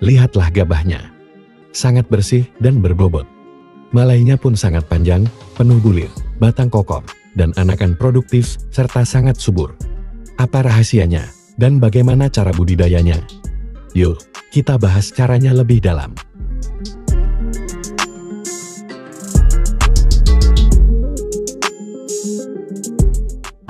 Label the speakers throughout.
Speaker 1: Lihatlah gabahnya. Sangat bersih dan berbobot. Malainya pun sangat panjang, penuh bulir, batang kokoh, dan anakan produktif, serta sangat subur. Apa rahasianya, dan bagaimana cara budidayanya? Yuk, kita bahas caranya lebih dalam.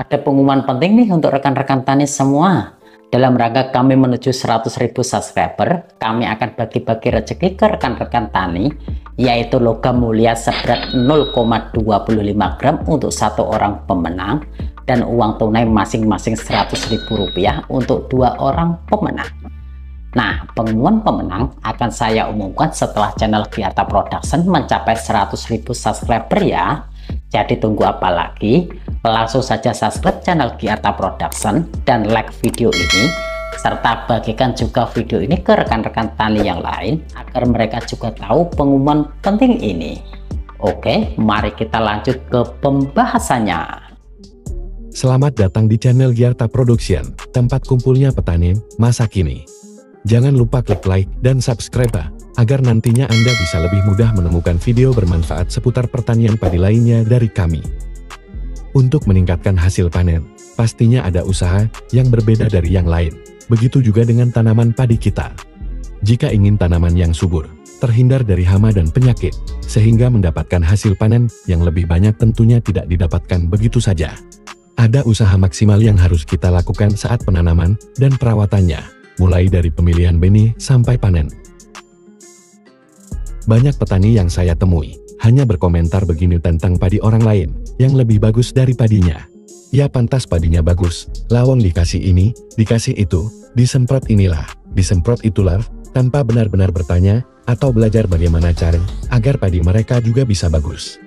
Speaker 2: Ada pengumuman penting nih untuk rekan-rekan tani semua. Dalam rangka kami menuju 100.000 subscriber, kami akan bagi-bagi rezeki ke rekan-rekan tani, yaitu logam mulia seberat 0,25 gram untuk satu orang pemenang, dan uang tunai masing-masing Rp100.000 untuk 2 orang pemenang. Nah, pengumuman pemenang akan saya umumkan setelah channel Giarta Production mencapai 100.000 subscriber ya. Jadi tunggu apa lagi? Langsung saja subscribe channel Giarta Production dan like video ini, serta bagikan juga video ini ke rekan-rekan tani yang lain agar mereka juga tahu pengumuman penting ini. Oke, mari kita lanjut ke pembahasannya.
Speaker 1: Selamat datang di channel Giarta Production, tempat kumpulnya petani masa kini. Jangan lupa klik like dan subscribe agar nantinya Anda bisa lebih mudah menemukan video bermanfaat seputar pertanian padi lainnya dari kami. Untuk meningkatkan hasil panen, pastinya ada usaha yang berbeda dari yang lain. Begitu juga dengan tanaman padi kita. Jika ingin tanaman yang subur, terhindar dari hama dan penyakit, sehingga mendapatkan hasil panen yang lebih banyak tentunya tidak didapatkan begitu saja. Ada usaha maksimal yang harus kita lakukan saat penanaman dan perawatannya, mulai dari pemilihan benih sampai panen. Banyak petani yang saya temui hanya berkomentar begini tentang padi orang lain yang lebih bagus dari padinya. Ya pantas padinya bagus, lawang dikasih ini, dikasih itu, disemprot inilah, disemprot itulah, tanpa benar-benar bertanya atau belajar bagaimana cara agar padi mereka juga bisa bagus.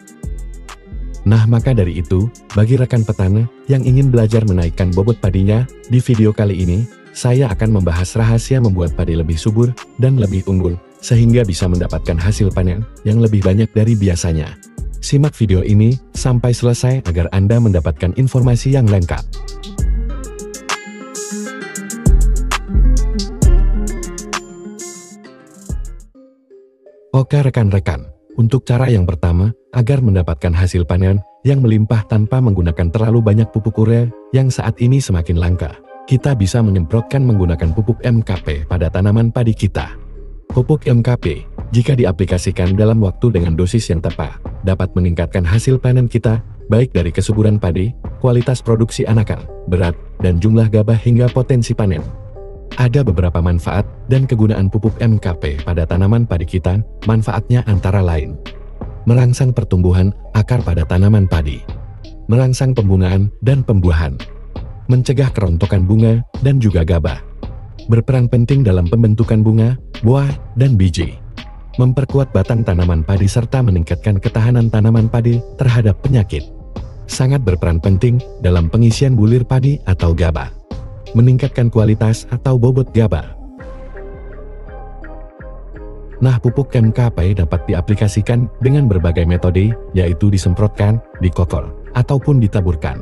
Speaker 1: Nah maka dari itu, bagi rekan petani yang ingin belajar menaikkan bobot padinya, di video kali ini, saya akan membahas rahasia membuat padi lebih subur dan lebih unggul, sehingga bisa mendapatkan hasil panen yang lebih banyak dari biasanya. Simak video ini sampai selesai agar Anda mendapatkan informasi yang lengkap. Oke rekan-rekan, untuk cara yang pertama, agar mendapatkan hasil panen yang melimpah tanpa menggunakan terlalu banyak pupuk urea yang saat ini semakin langka, kita bisa menyemprotkan menggunakan pupuk MKP pada tanaman padi kita. Pupuk MKP, jika diaplikasikan dalam waktu dengan dosis yang tepat, dapat meningkatkan hasil panen kita, baik dari kesuburan padi, kualitas produksi anakan, berat, dan jumlah gabah hingga potensi panen. Ada beberapa manfaat dan kegunaan pupuk MKP pada tanaman padi kita, manfaatnya antara lain: merangsang pertumbuhan akar pada tanaman padi, merangsang pembungaan dan pembuahan, mencegah kerontokan bunga dan juga gabah, berperan penting dalam pembentukan bunga, buah, dan biji, memperkuat batang tanaman padi serta meningkatkan ketahanan tanaman padi terhadap penyakit, sangat berperan penting dalam pengisian bulir padi atau gabah, meningkatkan kualitas atau bobot gabah. Nah pupuk MKP dapat diaplikasikan dengan berbagai metode, yaitu disemprotkan, dikokor, ataupun ditaburkan.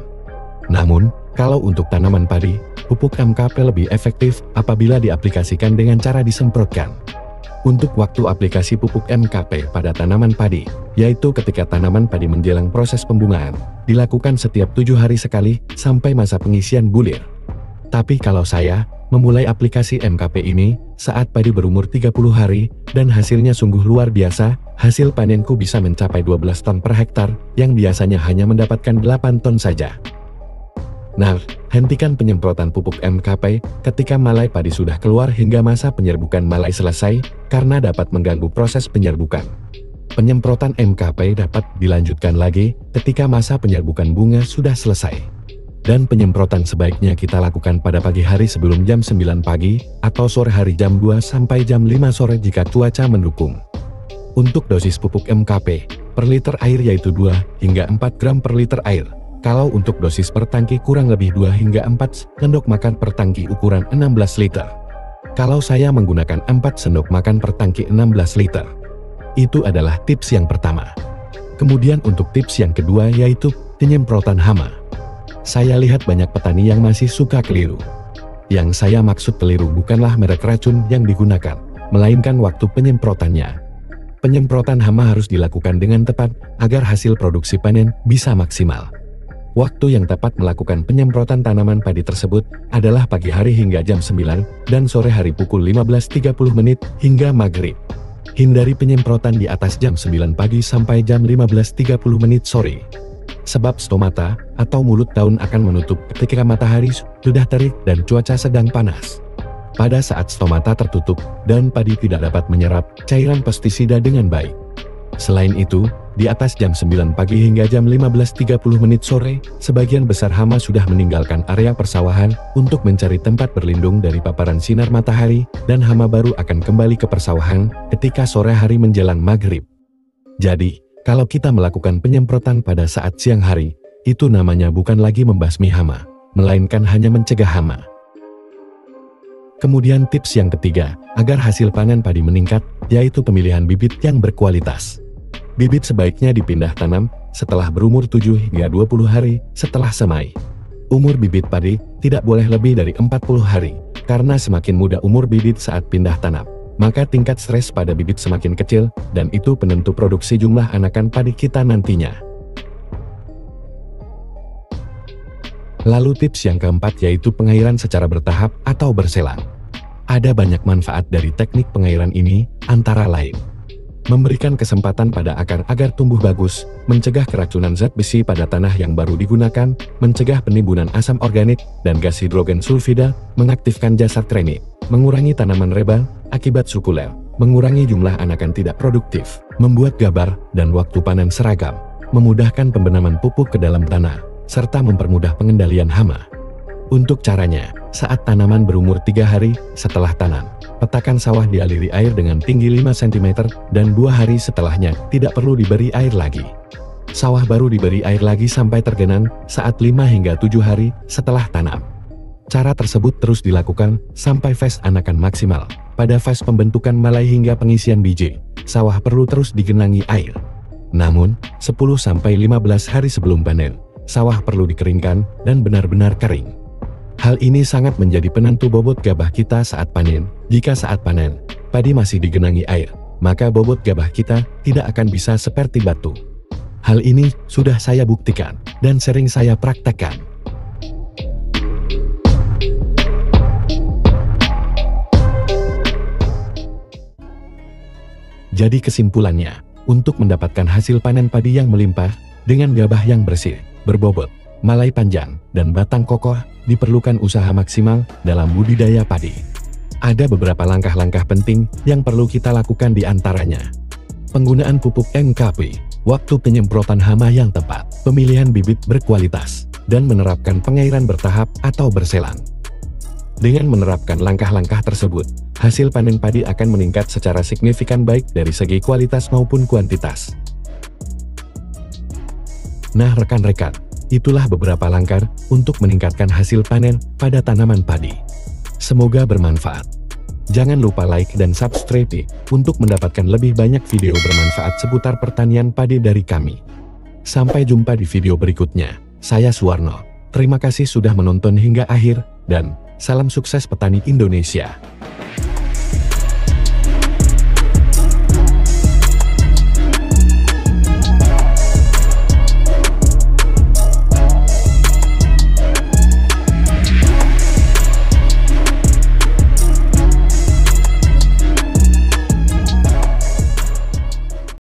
Speaker 1: Namun, kalau untuk tanaman padi, pupuk MKP lebih efektif apabila diaplikasikan dengan cara disemprotkan. Untuk waktu aplikasi pupuk MKP pada tanaman padi, yaitu ketika tanaman padi menjelang proses pembungaan, dilakukan setiap 7 hari sekali sampai masa pengisian bulir. Tapi kalau saya memulai aplikasi MKP ini saat padi berumur 30 hari dan hasilnya sungguh luar biasa, hasil panenku bisa mencapai 12 ton per hektar yang biasanya hanya mendapatkan 8 ton saja. Nah, hentikan penyemprotan pupuk MKP ketika malai padi sudah keluar hingga masa penyerbukan malai selesai, karena dapat mengganggu proses penyerbukan. Penyemprotan MKP dapat dilanjutkan lagi ketika masa penyerbukan bunga sudah selesai. Dan penyemprotan sebaiknya kita lakukan pada pagi hari sebelum jam 9 pagi, atau sore hari jam 2 sampai jam 5 sore jika cuaca mendukung. Untuk dosis pupuk MKP, per liter air yaitu 2 hingga 4 gram per liter air. Kalau untuk dosis per tangki kurang lebih 2 hingga 4 sendok makan per tangki ukuran 16 liter. Kalau saya menggunakan 4 sendok makan per tangki 16 liter. Itu adalah tips yang pertama. Kemudian untuk tips yang kedua yaitu penyemprotan hama. Saya lihat banyak petani yang masih suka keliru. Yang saya maksud keliru bukanlah merek racun yang digunakan, melainkan waktu penyemprotannya. Penyemprotan hama harus dilakukan dengan tepat agar hasil produksi panen bisa maksimal. Waktu yang tepat melakukan penyemprotan tanaman padi tersebut adalah pagi hari hingga jam 9 dan sore hari pukul 15.30 menit hingga maghrib. Hindari penyemprotan di atas jam 9 pagi sampai jam 15.30 menit sore. Sebab stomata atau mulut daun akan menutup ketika matahari sudah terik dan cuaca sedang panas. Pada saat stomata tertutup, daun padi tidak dapat menyerap cairan pestisida dengan baik. Selain itu, di atas jam 9 pagi hingga jam 15.30 menit sore, sebagian besar hama sudah meninggalkan area persawahan untuk mencari tempat berlindung dari paparan sinar matahari, dan hama baru akan kembali ke persawahan ketika sore hari menjelang maghrib. Jadi, kalau kita melakukan penyemprotan pada saat siang hari, itu namanya bukan lagi membasmi hama, melainkan hanya mencegah hama. Kemudian tips yang ketiga, agar hasil panen padi meningkat, yaitu pemilihan bibit yang berkualitas. Bibit sebaiknya dipindah tanam setelah berumur 7 hingga 20 hari setelah semai. Umur bibit padi tidak boleh lebih dari 40 hari, karena semakin muda umur bibit saat pindah tanam, maka tingkat stres pada bibit semakin kecil, dan itu penentu produksi jumlah anakan padi kita nantinya. Lalu tips yang keempat yaitu pengairan secara bertahap atau berselang. Ada banyak manfaat dari teknik pengairan ini, antara lain memberikan kesempatan pada akar agar tumbuh bagus, mencegah keracunan zat besi pada tanah yang baru digunakan, mencegah penimbunan asam organik dan gas hidrogen sulfida, mengaktifkan jasad krenit, mengurangi tanaman rebal akibat sukulen, mengurangi jumlah anakan tidak produktif, membuat gabar dan waktu panen seragam, memudahkan pembenaman pupuk ke dalam tanah, serta mempermudah pengendalian hama. Untuk caranya, saat tanaman berumur 3 hari setelah tanam, petakan sawah dialiri air dengan tinggi 5 cm dan 2 hari setelahnya tidak perlu diberi air lagi. Sawah baru diberi air lagi sampai tergenang saat 5 hingga 7 hari setelah tanam. Cara tersebut terus dilakukan sampai fase anakan maksimal. Pada fase pembentukan malai hingga pengisian biji, sawah perlu terus digenangi air. Namun, 10-15 hari sebelum panen, sawah perlu dikeringkan dan benar-benar kering. Hal ini sangat menjadi penentu bobot gabah kita saat panen. Jika saat panen, padi masih digenangi air, maka bobot gabah kita tidak akan bisa seperti batu. Hal ini sudah saya buktikan, dan sering saya praktekkan. Jadi kesimpulannya, untuk mendapatkan hasil panen padi yang melimpah, dengan gabah yang bersih, berbobot, malai panjang, dan batang kokoh, diperlukan usaha maksimal dalam budidaya padi. Ada beberapa langkah-langkah penting yang perlu kita lakukan di antaranya. Penggunaan pupuk NPK, waktu penyemprotan hama yang tepat, pemilihan bibit berkualitas, dan menerapkan pengairan bertahap atau berselang. Dengan menerapkan langkah-langkah tersebut, hasil panen padi akan meningkat secara signifikan baik dari segi kualitas maupun kuantitas. Nah rekan-rekan, itulah beberapa langkah untuk meningkatkan hasil panen pada tanaman padi. Semoga bermanfaat. Jangan lupa like dan subscribe untuk mendapatkan lebih banyak video bermanfaat seputar pertanian padi dari kami. Sampai jumpa di video berikutnya. Saya Suwarno. Terima kasih sudah menonton hingga akhir, dan salam sukses petani Indonesia.